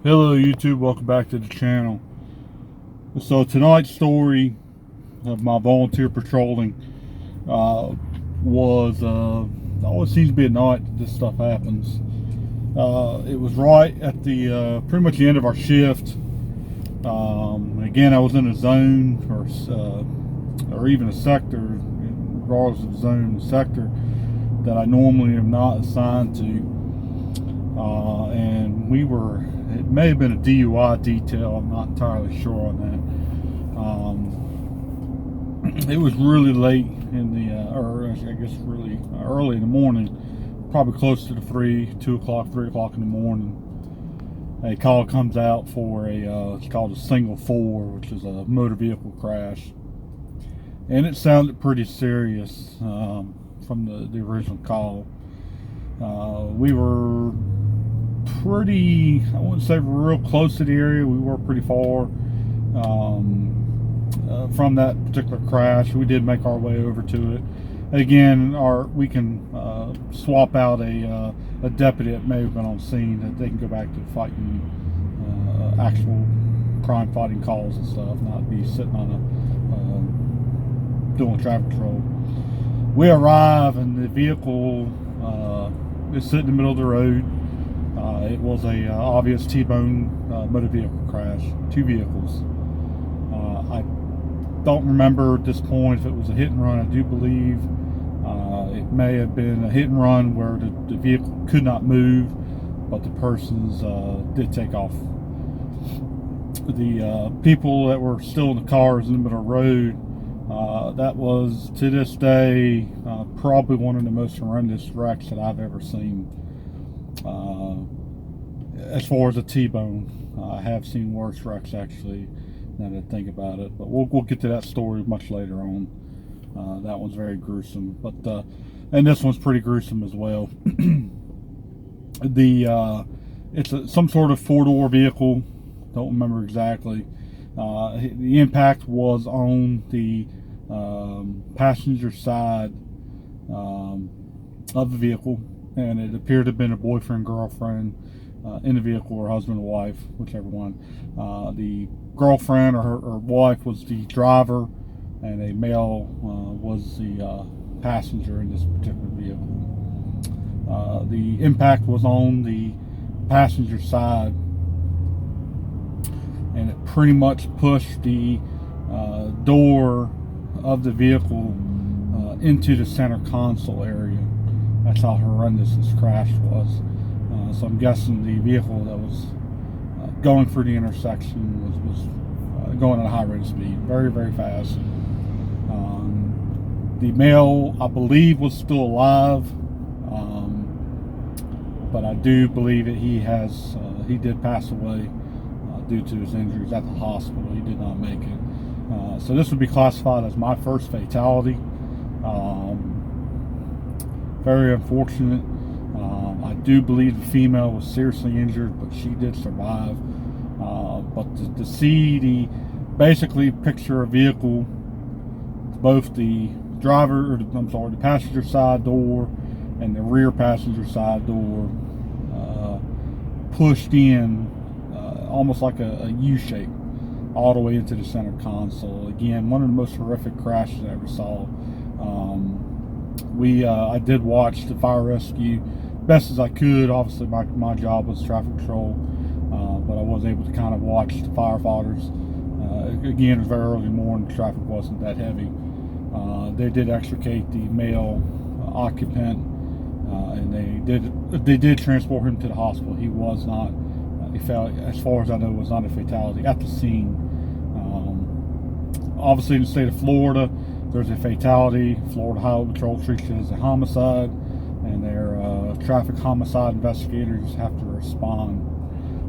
Hello YouTube, welcome back to the channel. So tonight's story of my volunteer patrolling was always seems to be at night that this stuff happens. It was right at the pretty much the end of our shift. Again, I was in a zone or even a sector, regardless of zone and sector, that I normally am not assigned to. And it may have been a DUI detail, I'm not entirely sure on that. It was really late in the, or I guess really early in the morning, probably close to the 2 o'clock, 3 o'clock in the morning. A call comes out for it's called a single 4, which is a motor vehicle crash. And it sounded pretty serious from the original call. We were pretty, I wouldn't say real close to the area. We were pretty far from that particular crash. We did make our way over to it. Again, we can swap out a deputy that may have been on scene, that they can go back to fighting actual crime fighting calls and stuff, not be sitting on doing traffic control. We arrive and the vehicle is sitting in the middle of the road. It was a obvious T-bone motor vehicle crash, 2 vehicles. I don't remember at this point if it was a hit and run. I do believe it may have been a hit and run where the vehicle could not move, but the persons did take off. The people that were still in the cars in the middle of the road, that was, to this day, probably one of the most horrendous wrecks that I've ever seen. As far as a T-bone, I have seen worse wrecks actually, now that I think about it. But we'll get to that story much later on. That one's very gruesome, but and this one's pretty gruesome as well. It's some sort of 4-door vehicle. Don't remember exactly. The impact was on the passenger side of the vehicle, and it appeared to have been a boyfriend, girlfriend in the vehicle, or husband or wife, whichever one. The girlfriend or her wife was the driver, and a male was the passenger in this particular vehicle. The impact was on the passenger side, and it pretty much pushed the door of the vehicle into the center console area. That's how horrendous this crash was. So I'm guessing the vehicle that was going through the intersection was going at a high rate of speed, very, very fast. The male, I believe, was still alive, but I do believe that he did pass away due to his injuries at the hospital. He did not make it. So this would be classified as my first fatality. Very unfortunate. I do believe the female was seriously injured, but she did survive. But to see basically picture a vehicle, both the the passenger side door and the rear passenger side door pushed in almost like a U-shape all the way into the center console. Again, one of the most horrific crashes I ever saw. I did watch the fire rescue best as I could. Obviously my job was traffic control, but I was able to kind of watch the firefighters. Again, it was very early morning, the traffic wasn't that heavy. They did extricate the male occupant, and they did transport him to the hospital. He was not, as far as I know, was not a fatality at the scene. Obviously in the state of Florida, there's a fatality. Florida Highway Patrol treats it as a homicide, and their traffic homicide investigators have to respond.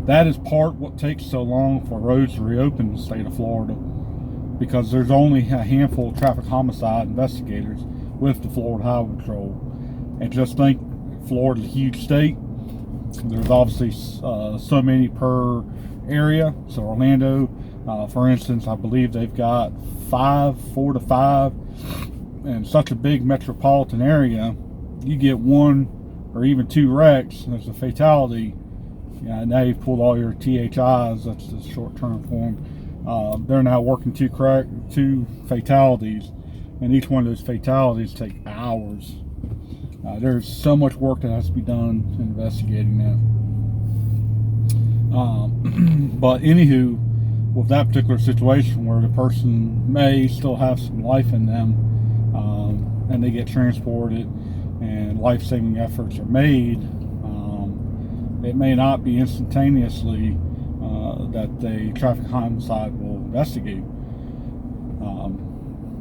That is what takes so long for roads to reopen in the state of Florida, because there's only a handful of traffic homicide investigators with the Florida Highway Patrol. And just think, Florida's a huge state. There's obviously so many per area. So Orlando, for instance, I believe they've got 4 to 5. In such a big metropolitan area, you get 1 or even 2 wrecks and there's a fatality, Yeah, now you've pulled all your THIs. That's the short-term form. They're now working two fatalities, and each one of those fatalities take hours. There's so much work that has to be done investigating that. But anywho, with that particular situation where the person may still have some life in them, and they get transported and life-saving efforts are made, it may not be instantaneously that the traffic homicide will investigate.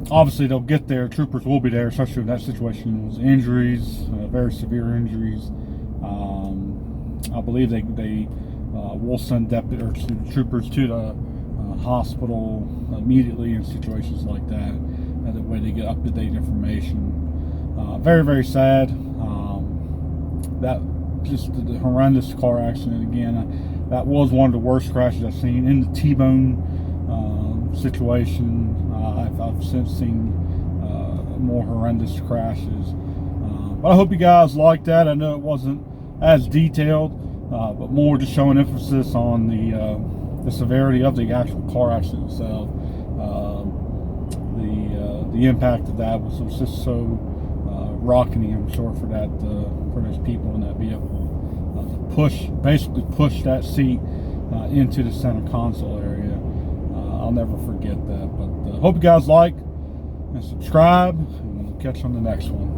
Obviously, they'll get there. Troopers will be there, especially in that situation. With injuries, very severe injuries. I believe they will send troopers to the hospital immediately in situations like that. That way they get up-to-date information. Very, very sad. That just the horrendous car accident again. That was one of the worst crashes I've seen. In the T-bone situation, I've since seen more horrendous crashes. But I hope you guys liked that. I know it wasn't as detailed, but more just showing emphasis on the severity of the actual car accident itself. The impact of that was just so rocking, I'm sure, for those people in that vehicle. Basically push that seat into the center console area. I'll never forget that. But hope you guys like and subscribe, and we'll catch you on the next one.